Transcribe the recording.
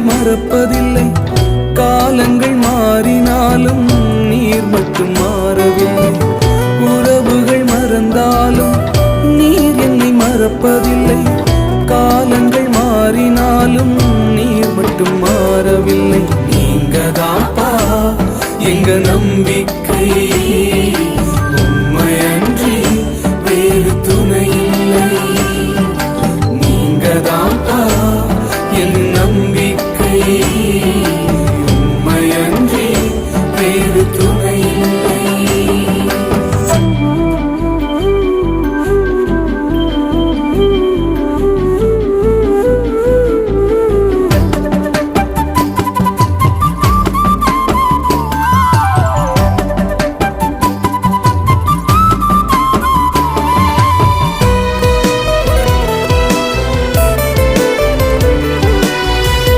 மறப்பதில்லை. காலங்கள் மாறினாலும் நீர் மட்டும் மாறவில்லை. உறவுகள் மறந்தாலும் நீர் என்னை மறப்பதில்லை. காலங்கள் மாறினாலும் நீர் மட்டும் மாறவில்லை.